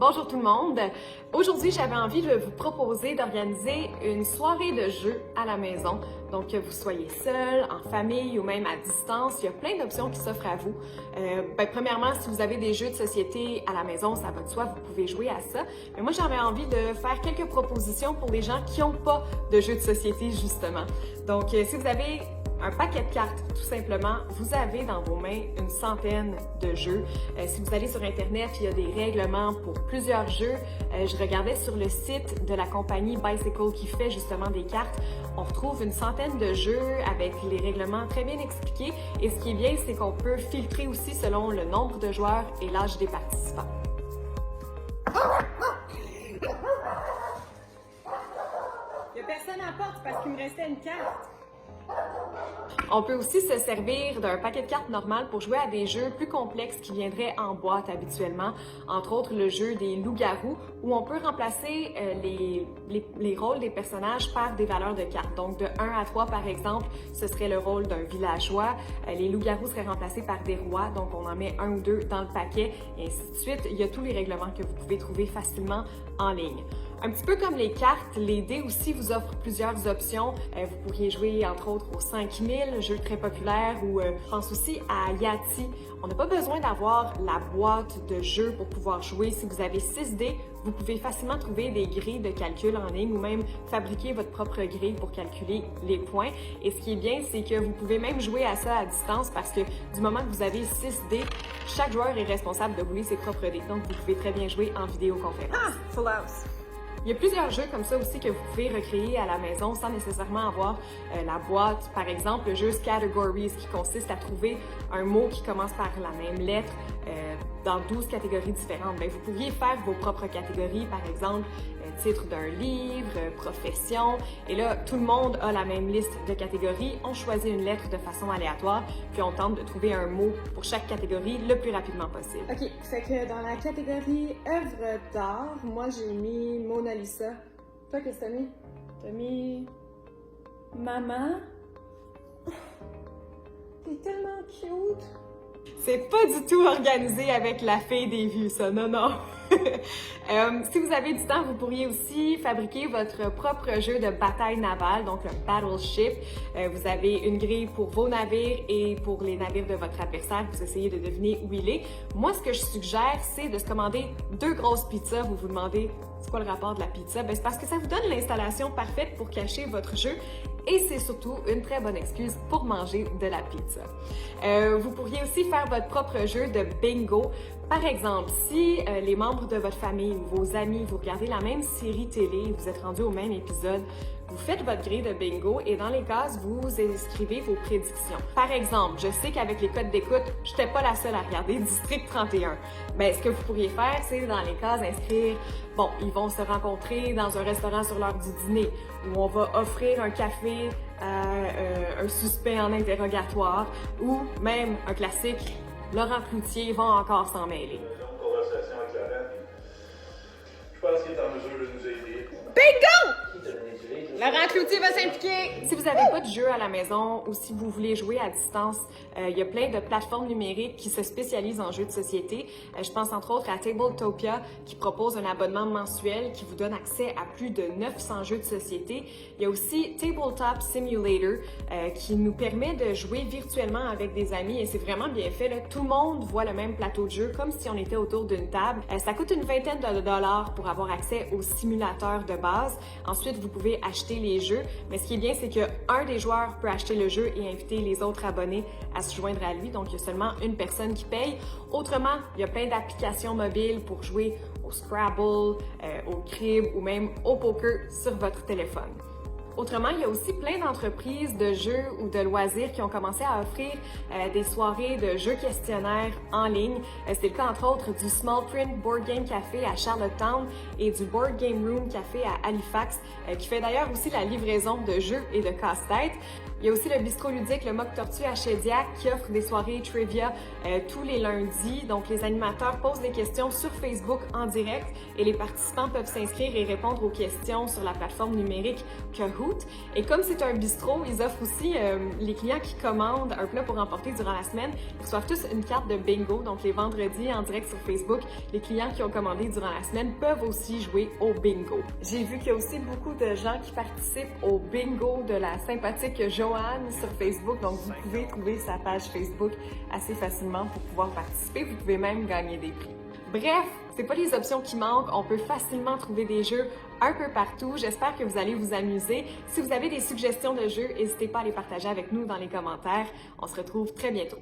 Bonjour tout le monde! Aujourd'hui, j'avais envie de vous proposer d'organiser une soirée de jeu à la maison. Donc, que vous soyez seul, en famille ou même à distance, il y a plein d'options qui s'offrent à vous. Premièrement, si vous avez des jeux de société à la maison, ça va de soi, vous pouvez jouer à ça. Mais moi, j'avais envie de faire quelques propositions pour les gens qui n'ont pas de jeux de société, justement. Donc, si vous avez un paquet de cartes, tout simplement, vous avez dans vos mains une centaine de jeux. Si vous allez sur Internet, il y a des règlements pour plusieurs jeux. Je regardais sur le site de la compagnie Bicycle qui fait justement des cartes. On retrouve une centaine de jeux avec les règlements très bien expliqués. Et ce qui est bien, c'est qu'on peut filtrer aussi selon le nombre de joueurs et l'âge des participants. Il n'y a personne à la porte parce qu'il me restait une carte. On peut aussi se servir d'un paquet de cartes normal pour jouer à des jeux plus complexes qui viendraient en boîte habituellement, entre autres le jeu des loups-garous, où on peut remplacer les rôles des personnages par des valeurs de cartes. Donc de 1 à 3 par exemple, ce serait le rôle d'un villageois, les loups-garous seraient remplacés par des rois, donc on en met 1 ou 2 dans le paquet, et ainsi de suite. Il y a tous les règlements que vous pouvez trouver facilement en ligne. Un petit peu comme les cartes, les dés aussi vous offrent plusieurs options. Vous pourriez jouer entre autres au 5000, jeu très populaire, ou je pense aussi à Yahtzee. On n'a pas besoin d'avoir la boîte de jeux pour pouvoir jouer. Si vous avez 6 dés, vous pouvez facilement trouver des grilles de calcul en ligne ou même fabriquer votre propre grille pour calculer les points. Et ce qui est bien, c'est que vous pouvez même jouer à ça à distance parce que du moment que vous avez 6 dés, chaque joueur est responsable de rouler ses propres dés. Donc vous pouvez très bien jouer en vidéoconférence. Full house! Il y a plusieurs jeux comme ça aussi que vous pouvez recréer à la maison sans nécessairement avoir la boîte. Par exemple, le jeu Categories qui consiste à trouver un mot qui commence par la même lettre dans 12 catégories différentes. Bien, vous pourriez faire vos propres catégories, par exemple, titre d'un livre, profession. Et là, tout le monde a la même liste de catégories. On choisit une lettre de façon aléatoire, puis on tente de trouver un mot pour chaque catégorie le plus rapidement possible. Ok, fait que dans la catégorie œuvre d'art, moi j'ai mis Mona Lisa. Toi, qu'est-ce que t'as mis? T'as mis maman. T'es tellement cute. C'est pas du tout organisé avec la fée des vues, ça, non, non. Si vous avez du temps, vous pourriez aussi fabriquer votre propre jeu de bataille navale, donc le Battleship. Vous avez une grille pour vos navires et pour les navires de votre adversaire. Vous essayez de deviner où il est. Moi, ce que je suggère, c'est de se commander 2 grosses pizzas. Vous vous demandez, c'est quoi le rapport de la pizza? Ben, c'est parce que ça vous donne l'installation parfaite pour cacher votre jeu. Et c'est surtout une très bonne excuse pour manger de la pizza. Vous pourriez aussi faire votre propre jeu de bingo. Par exemple, si les membres de votre famille ou vos amis, vous regardez la même série télé et vous êtes rendu au même épisode, vous faites votre grille de bingo et dans les cases, vous inscrivez vos prédictions. Par exemple, je sais qu'avec les codes d'écoute, je n'étais pas la seule à regarder District 31. Mais ce que vous pourriez faire, c'est dans les cases inscrire, bon, ils vont se rencontrer dans un restaurant sur l'heure du dîner, où on va offrir un café à un suspect en interrogatoire, ou même un classique, Laurent Cloutier va encore s'en mêler. Conversation avec la reine. Je pense qu'il est en mesure de nous aider. Bingo! Laurent Cloutier va s'impliquer! Si vous n'avez pas de jeu à la maison ou si vous voulez jouer à distance, il y a plein de plateformes numériques qui se spécialisent en jeux de société. Je pense entre autres à Tabletopia qui propose un abonnement mensuel qui vous donne accès à plus de 900 jeux de société. Il y a aussi Tabletop Simulator qui nous permet de jouer virtuellement avec des amis et c'est vraiment bien fait, là. Tout le monde voit le même plateau de jeu comme si on était autour d'une table. Ça coûte une vingtaine de dollars pour avoir accès au simulateur de base. Ensuite, vous pouvez acheter les jeux, mais ce qui est bien, c'est qu'un des joueurs peut acheter le jeu et inviter les autres abonnés à se joindre à lui, donc il y a seulement une personne qui paye. Autrement, il y a plein d'applications mobiles pour jouer au Scrabble, au crib ou même au poker sur votre téléphone. Autrement, il y a aussi plein d'entreprises de jeux ou de loisirs qui ont commencé à offrir des soirées de jeux questionnaires en ligne. C'est le cas entre autres du Small Print Board Game Café à Charlottetown et du Board Game Room Café à Halifax, qui fait d'ailleurs aussi la livraison de jeux et de casse-tête. Il y a aussi le bistrot ludique, le Mock Tortue à Shediac, qui offre des soirées trivia tous les lundis. Donc, les animateurs posent des questions sur Facebook en direct et les participants peuvent s'inscrire et répondre aux questions sur la plateforme numérique Kahoot. Et comme c'est un bistrot, ils offrent aussi les clients qui commandent un plat pour emporter durant la semaine. Ils reçoivent tous une carte de bingo. Donc, les vendredis, en direct sur Facebook, les clients qui ont commandé durant la semaine peuvent aussi jouer au bingo. J'ai vu qu'il y a aussi beaucoup de gens qui participent au bingo de la sympathique Joanne sur Facebook, donc vous pouvez trouver sa page Facebook assez facilement pour pouvoir participer. Vous pouvez même gagner des prix. Bref, c'est pas les options qui manquent. On peut facilement trouver des jeux un peu partout. J'espère que vous allez vous amuser. Si vous avez des suggestions de jeux, n'hésitez pas à les partager avec nous dans les commentaires. On se retrouve très bientôt.